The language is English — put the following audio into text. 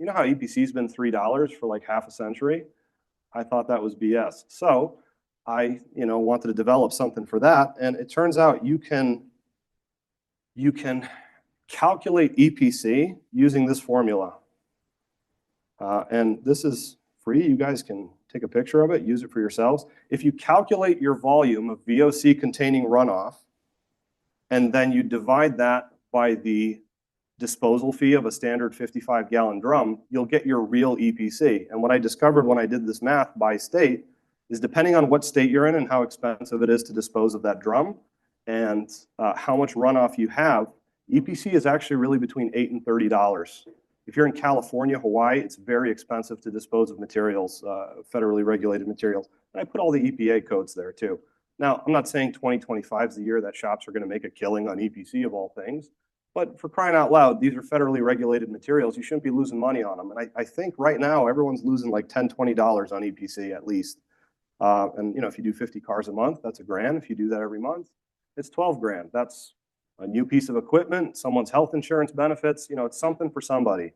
You know how EPC's been $3 for like half a century? I thought that was BS. So I, wanted to develop something for that. And it turns out you can calculate EPC using this formula. And this is free. You guys can take a picture of it, use it for yourselves. If you calculate your volume of VOC containing runoff, and then you divide that by the disposal fee of a standard 55-gallon drum, you'll get your real EPC. And what I discovered when I did this math by state is depending on what state you're in and how expensive it is to dispose of that drum and how much runoff you have, EPC is actually really between $8 and $30. If you're in California, Hawaii, it's very expensive to dispose of materials, federally regulated materials. And I put all the EPA codes there too. Now, I'm not saying 2025 is the year that shops are going to make a killing on EPC of all things, but for crying out loud, these are federally regulated materials. You shouldn't be losing money on them. And I think right now, everyone's losing like $10, $20 on EPC at least. And if you do 50 cars a month, that's $1,000. If you do that every month, it's 12 grand. That's a new piece of equipment, someone's health insurance benefits, it's something for somebody.